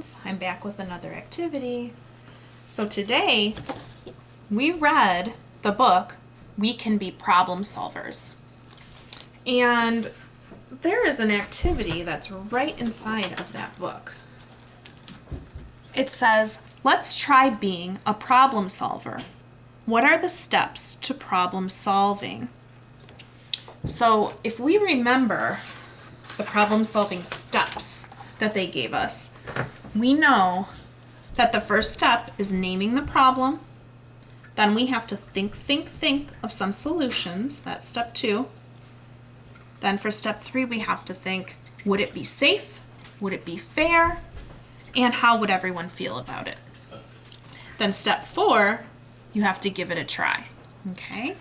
friends, I'm back with another activity. So today we read the book We Can Be Problem Solvers. And there is an activity that's right inside of that book. It says, let's try being a problem solver. What are the steps to problem solving? So if we remember the problem solving steps that they gave us, we know that the first step is naming the problem. Then we have to think of some solutions. That's step 2. Then for step 3, we have to think, would it be safe? Would it be fair? And how would everyone feel about it? Then step 4, you have to give it a try. Okay?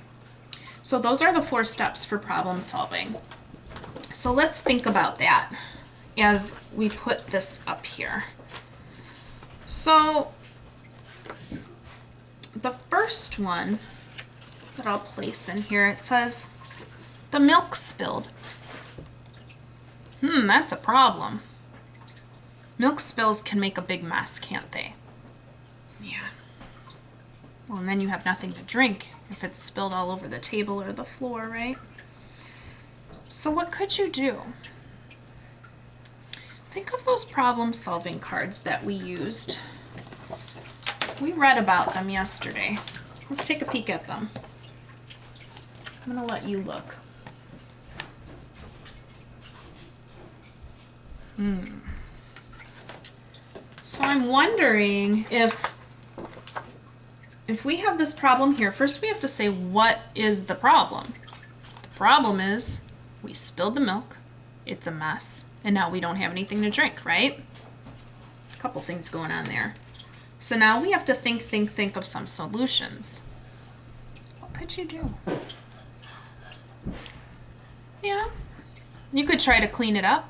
So those are the 4 steps for problem solving. So let's think about that as we put this up here. So the first one that I'll place in here, it says, the milk spilled. That's a problem. Milk spills can make a big mess, can't they? Yeah. Well, and then you have nothing to drink if it's spilled all over the table or the floor, right? So what could you do? Think of those problem-solving cards that we used. We read about them yesterday. Let's take a peek at them. I'm going to let you look. So I'm wondering if we have this problem here, first we have to say, what is the problem? The problem is we spilled the milk, it's a mess, and now we don't have anything to drink, right? A couple things going on there. So now we have to think of some solutions. What could you do? Yeah, you could try to clean it up.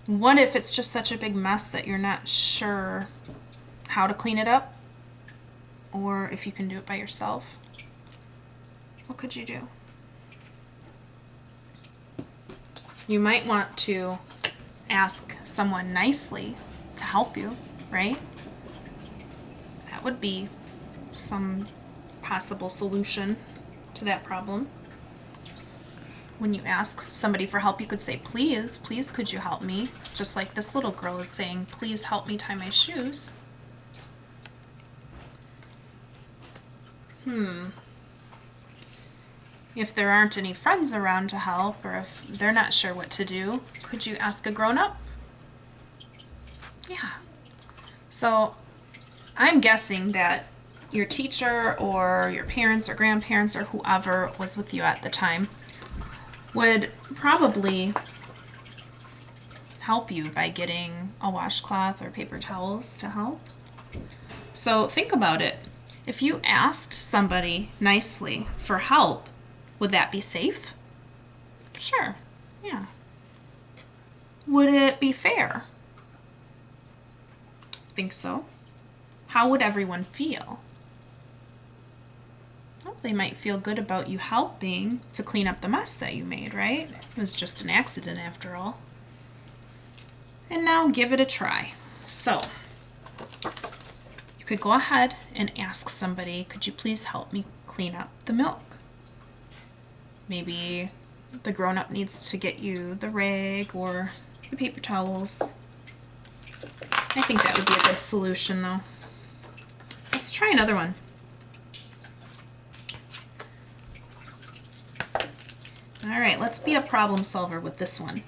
What if it's just such a big mess that you're not sure how to clean it up? Or if you can do it by yourself? What could you do? You might want to ask someone nicely to help you, right? That would be some possible solution to that problem. When you ask somebody for help, you could say, please, could you help me? Just like this little girl is saying, please help me tie my shoes. If there aren't any friends around to help, or if they're not sure what to do, could you ask a grown-up? Yeah. So I'm guessing that your teacher or your parents or grandparents or whoever was with you at the time would probably help you by getting a washcloth or paper towels to help. So think about it. If you asked somebody nicely for help, would that be safe? Sure, yeah. Would it be fair? Think so. How would everyone feel? Well, they might feel good about you helping to clean up the mess that you made, right? It was just an accident after all. And now give it a try. So, you could go ahead and ask somebody, could you please help me clean up the milk? Maybe the grown-up needs to get you the rag or the paper towels. I think that would be a good solution, though. Let's try another one. All right, let's be a problem solver with this one.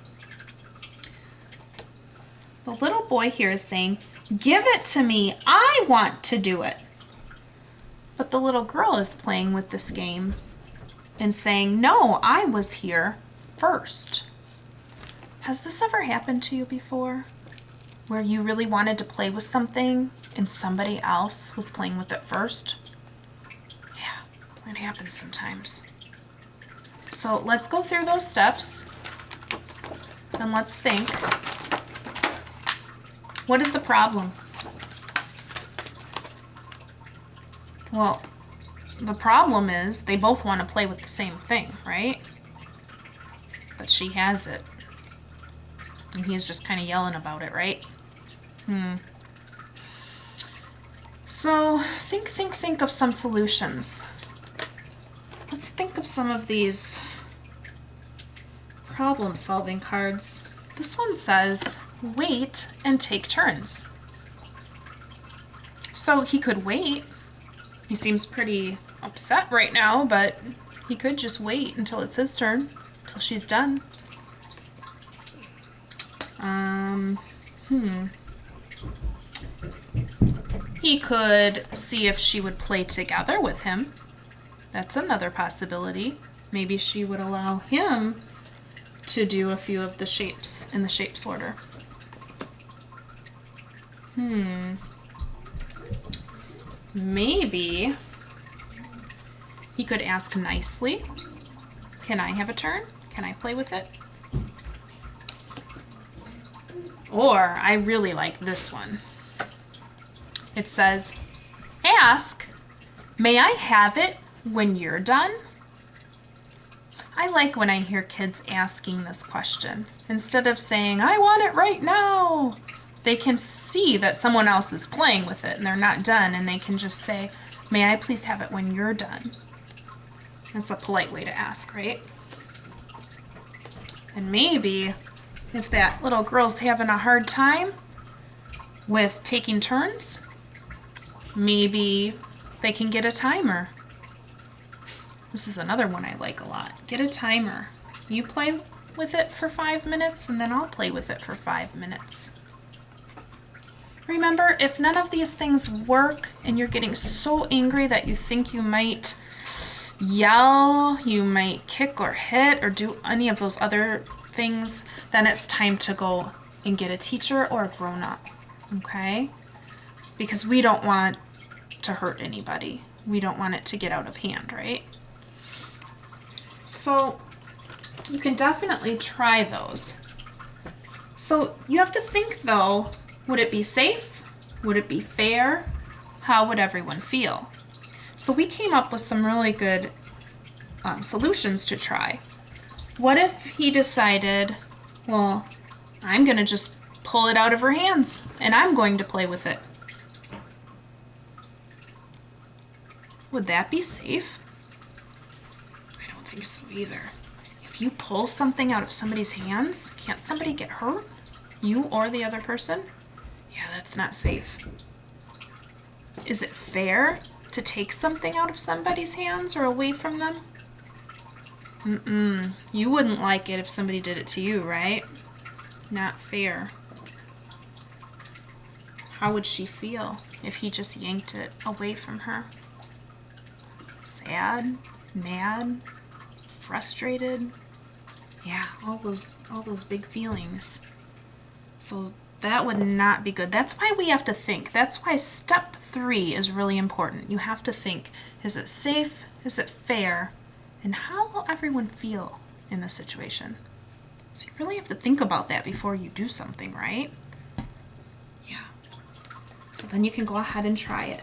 The little boy here is saying, give it to me, I want to do it. But the little girl is playing with this game and saying, no, I was here first. Has this ever happened to you before? Where you really wanted to play with something and somebody else was playing with it first? Yeah, it happens sometimes. So let's go through those steps and let's think. What is the problem? Well, the problem is they both want to play with the same thing, right? But she has it. And he's just kind of yelling about it, right? So think of some solutions. Let's think of some of these problem-solving cards. This one says, wait and take turns. So he could wait. He seems pretty upset right now, but he could just wait until it's his turn, until she's done. He could see if she would play together with him. That's another possibility. Maybe she would allow him to do a few of the shapes in the shapes order. Maybe he could ask nicely, can I have a turn? Can I play with it? Or I really like this one. It says, ask, may I have it when you're done? I like when I hear kids asking this question. Instead of saying, I want it right now, they can see that someone else is playing with it and they're not done, and they can just say, may I please have it when you're done? That's a polite way to ask, right? And maybe if that little girl's having a hard time with taking turns, maybe they can get a timer. This is another one I like a lot. Get a timer. You play with it for 5 minutes, and then I'll play with it for 5 minutes. Remember, if none of these things work and you're getting so angry that you think you might yell, you might kick or hit or do any of those other things, then it's time to go and get a teacher or a grown-up, okay? Because we don't want to hurt anybody. We don't want it to get out of hand, right? So you can definitely try those. So you have to think though, would it be safe? Would it be fair? How would everyone feel? So we came up with some really good solutions to try. What if he decided, well, I'm going to just pull it out of her hands and I'm going to play with it? Would that be safe? I don't think so either. If you pull something out of somebody's hands, can't somebody get hurt? You or the other person? Yeah, that's not safe. Is it fair to take something out of somebody's hands or away from them? You wouldn't like it if somebody did it to you, right? Not fair. How would she feel if he just yanked it away from her? Sad, mad, frustrated. Yeah, all those big feelings. So that would not be good. That's why we have to think. That's why step 3 is really important. You have to think, is it safe? Is it fair? And how will everyone feel in this situation? So you really have to think about that before you do something, right? Yeah. So then you can go ahead and try it.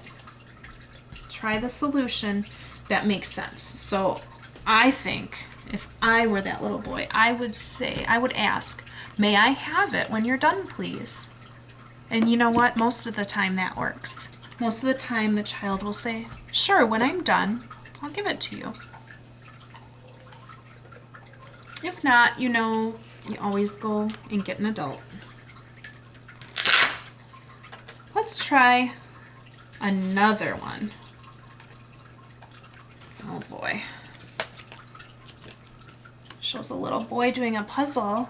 Try the solution that makes sense. So I think if I were that little boy, I would ask, may I have it when you're done, please? And you know what? Most of the time that works. Most of the time the child will say, sure, when I'm done, I'll give it to you. If not, you always go and get an adult. Let's try another one. Oh boy. Shows a little boy doing a puzzle.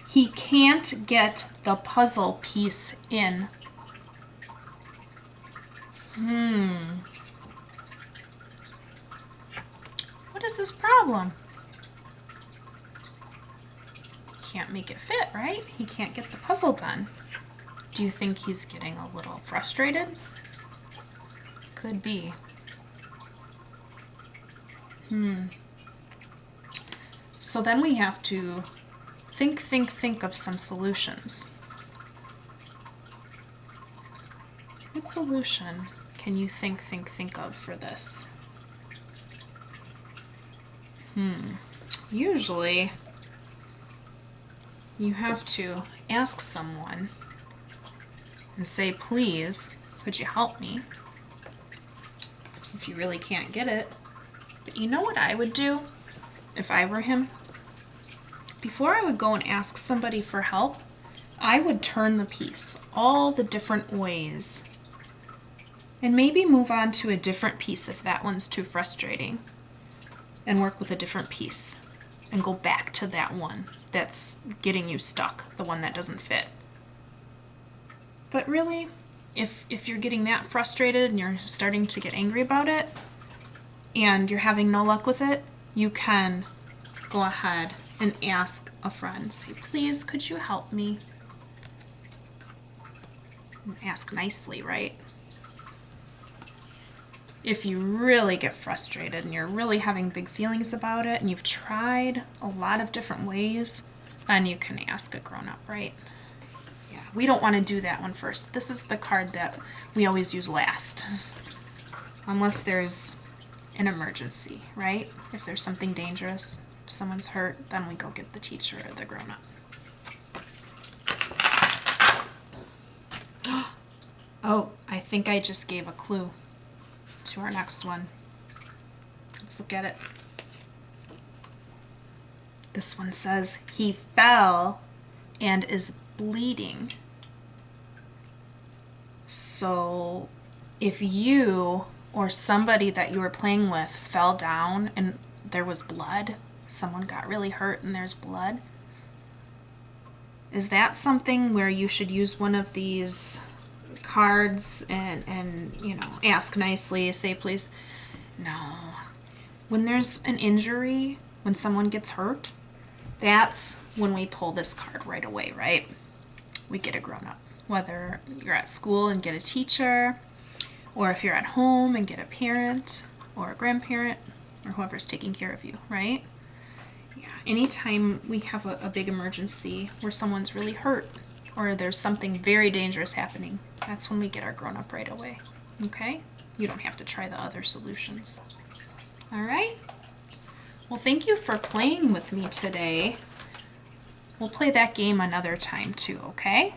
He can't get the puzzle piece in. What is this problem? Can't make it fit, right? He can't get the puzzle done. Do you think he's getting a little frustrated? Could be. So then we have to think of some solutions. What solution can you think of for this? Usually you have to ask someone and say, please, could you help me? If you really can't get it. But you know what I would do if I were him? Before I would go and ask somebody for help, I would turn the piece all the different ways and maybe move on to a different piece if that one's too frustrating and work with a different piece and go back to that one that's getting you stuck, the one that doesn't fit. But really, if you're getting that frustrated and you're starting to get angry about it and you're having no luck with it, you can go ahead and ask a friend. Say, please, could you help me? And ask nicely, right? If you really get frustrated and you're really having big feelings about it and you've tried a lot of different ways, then you can ask a grown-up, right? Yeah, we don't want to do that one first. This is the card that we always use last. Unless there's an emergency, right? If there's something dangerous, if someone's hurt, then we go get the teacher or the grown-up. Oh, I think I just gave a clue to our next one. Let's look at it. This one says, he fell and is bleeding. So if you or somebody that you were playing with fell down and there was blood, someone got really hurt and there's blood, is that something where you should use one of these cards and you know, ask nicely, say please? No. When there's an injury, when someone gets hurt, that's when we pull this card right away, right? We get a grown-up. Whether you're at school and get a teacher, or if you're at home and get a parent or a grandparent or whoever's taking care of you, right? Yeah. Anytime we have a big emergency where someone's really hurt or there's something very dangerous happening, that's when we get our grown-up right away. Okay? You don't have to try the other solutions. All right? Well, thank you for playing with me today. We'll play that game another time too, okay?